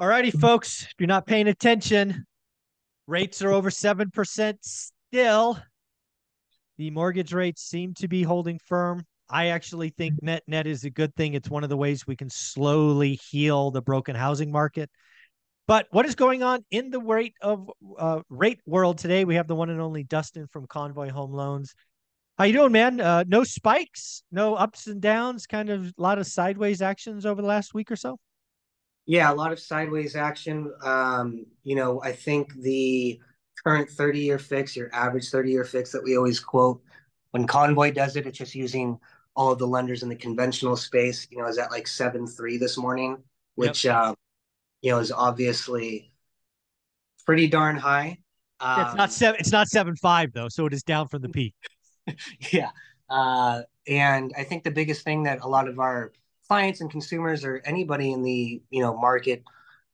All righty, folks. If you're not paying attention, rates are over 7% still. The mortgage rates seem to be holding firm. I actually think net is a good thing. It's one of the ways we can slowly heal the broken housing market. But what is going on in the rate world today? We have the one and only Dustin from Convoy Home Loans. How you doing, man? No spikes, no ups and downs, kind of a lot of sideways actions over the last week or so. Yeah, a lot of sideways action. I think the current 30-year fix, your average 30-year fix that we always quote, when Convoy does it, it's just using all of the lenders in the conventional space, is at like 7.3 this morning, Yep. which, is obviously pretty darn high. It's not Um, seven. It's not 7.5 though, so it is down from the peak. yeah. And I think the biggest thing that a lot of our clients and consumers or anybody in the, market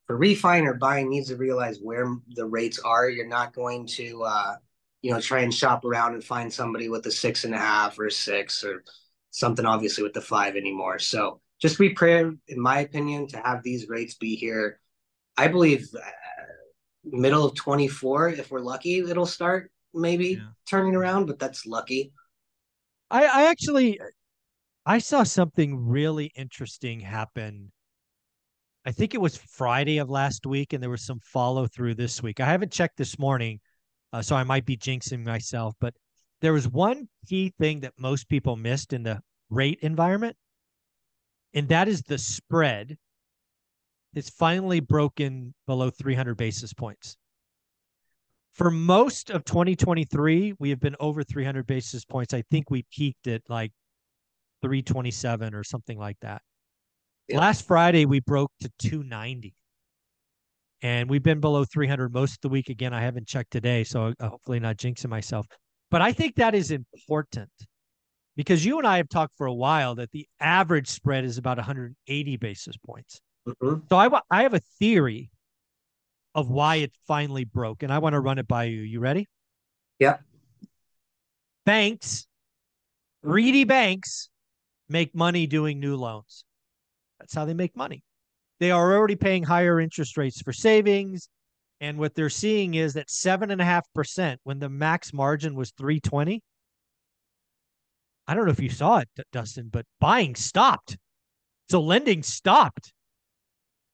for refi or buying needs to realize where the rates are. You're not going to, try and shop around and find somebody with a 6.5 or a 6 or something, obviously, with the 5 anymore. So just be prepared, in my opinion, to have these rates be here. I believe middle of 24, if we're lucky, it'll start maybe Yeah. turning around, but that's lucky. I actually I saw something really interesting happen. I think it was Friday of last week, and there was some follow through this week. I haven't checked this morning, so I might be jinxing myself. But there was one key thing that most people missed in the rate environment, and that is the spread. It's finally broken below 300 basis points. For most of 2023, we have been over 300 basis points. I think we peaked at like 327 or something like that. Yeah. Last Friday, we broke to 290, and we've been below 300 most of the week. Again, I haven't checked today, so hopefully not jinxing myself. But I think that is important because you and I have talked for a while that the average spread is about 180 basis points. Mhm. So I have a theory of why it finally broke, and I want to run it by you. You ready? Yeah. Banks, greedy banks, make money doing new loans. That's how they make money. They are already paying higher interest rates for savings. And what they're seeing is that 7.5% when the max margin was 320. I don't know if you saw it, Dustin, but buying stopped. So lending stopped.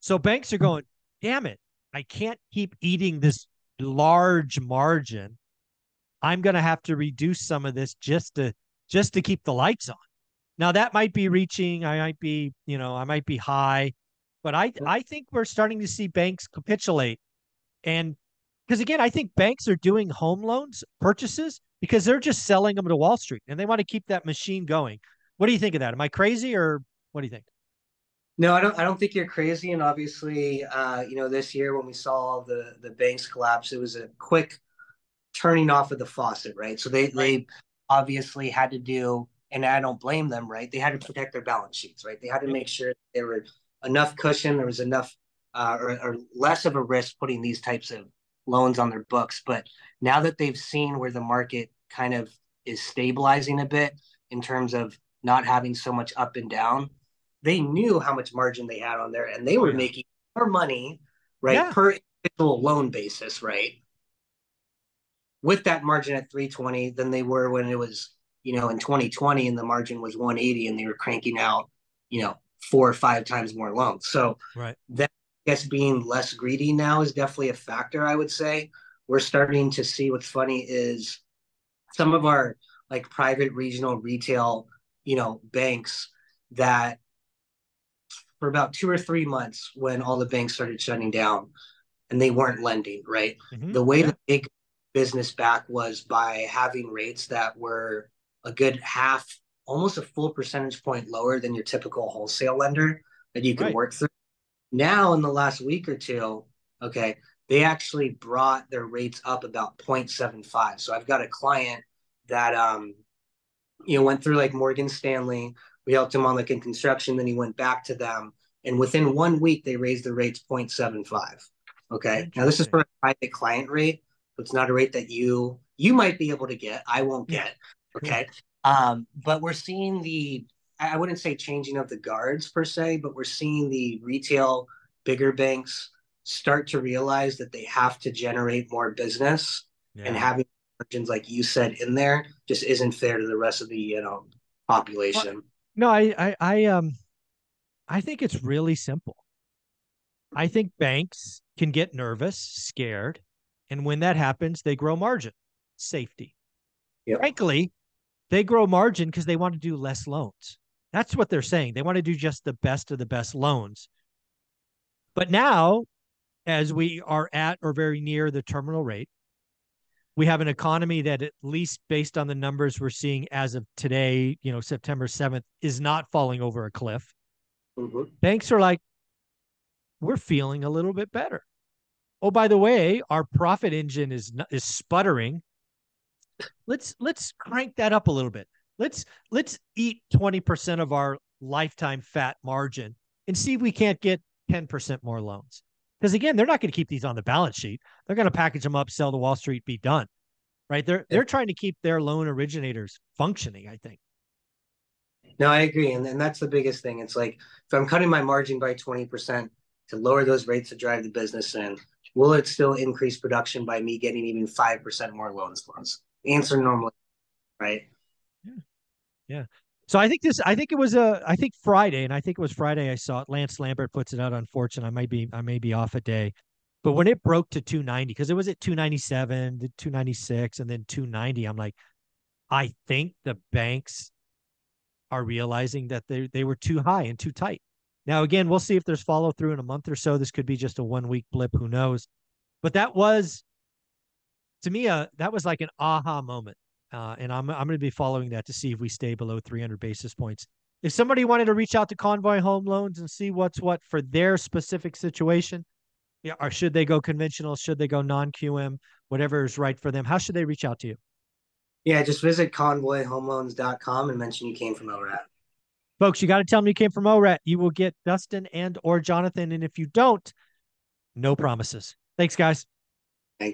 So banks are going, damn it, I can't keep eating this large margin. I'm going to have to reduce some of this just to keep the lights on. Now that might be reaching, I might be high, but I think we're starting to see banks capitulate. And because again, I think banks are doing home loans purchases because they're just selling them to Wall Street and they want to keep that machine going. What do you think of that? Am I crazy or what do you think? No, I don't think you're crazy. And obviously, this year when we saw the banks collapse, it was a quick turning off of the faucet, right? So they Right. they obviously had to do, and I don't blame them, right? They had to protect their balance sheets, right? They had to Yep. make sure there were enough cushion, there was enough or less of a risk putting these types of loans on their books. But now that they've seen where the market kind of is stabilizing a bit in terms of not having so much up and down, they knew how much margin they had on there, and they Oh were yeah. making more money, right, Yeah. per individual loan basis, right, with that margin at 320 than they were when it was, in 2020 and the margin was 180 and they were cranking out, 4 or 5 times more loans. So Right. that, I guess, being less greedy now is definitely a factor, I would say. We're starting to see what's funny is some of our like private regional retail, banks that for about 2 or 3 months when all the banks started shutting down and they weren't lending, right? Mm-hmm. The way Yeah. that they got business back was by having rates that were a good half, almost a full percentage point lower than your typical wholesale lender that you could Right. work through. Now, in the last week or two, okay, they actually brought their rates up about 0.75. So I've got a client that went through like Morgan Stanley. We helped him on like in construction. Then he went back to them, and within 1 week they raised the rates 0.75. Okay, now this is Interesting. for a private client rate, so it's not a rate that you might be able to get. I won't Yeah. get. Okay, but we're seeing the, I wouldn't say changing of the guards per se, but we're seeing the retail bigger banks start to realize that they have to generate more business, and Yeah. having margins like you said in there just isn't fair to the rest of the Well, population. no, I think it's really simple. I think banks can get nervous, scared, and when that happens, they grow margin, safety. Yep. Frankly, they grow margin because they want to do less loans. That's what they're saying. They want to do just the best of the best loans. But now, as we are at or very near the terminal rate, we have an economy that, at least based on the numbers we're seeing as of today, September 7th, is not falling over a cliff. Mm-hmm. Banks are like, we're feeling a little bit better. Oh, by the way, our profit engine is sputtering. Let's crank that up a little bit. Let's eat 20% of our lifetime fat margin and see if we can't get 10% more loans. Because again, they're not going to keep these on the balance sheet. They're going to package them up, sell to Wall Street, be done. Right? They're trying to keep their loan originators functioning, I think. No, I agree. And that's the biggest thing. It's like if I'm cutting my margin by 20% to lower those rates to drive the business in, will it still increase production by me getting even 5% more loans for us? Answer normally, right? Yeah. Yeah. So I think it was I think Friday, and I think it was Friday I saw it. Lance Lambert puts it out on Fortune. I may be off a day. But when it broke to 290, because it was at 297, 296, and then 290, I'm like, I think the banks are realizing that they were too high and too tight. Now, again, we'll see if there's follow through in a month or so. This could be just a 1 week blip. Who knows? But that was, to me, that was like an aha moment. And I'm going to be following that to see if we stay below 300 basis points. If somebody wanted to reach out to Convoy Home Loans and see what's what for their specific situation, yeah, or should they go conventional? Should they go non-QM? Whatever is right for them. How should they reach out to you? Yeah, just visit convoyhomeloans.com and mention you came from ORAT. Folks, you got to tell them you came from ORAT. You will get Dustin and or Jonathan. And if you don't, no promises. Thanks, guys.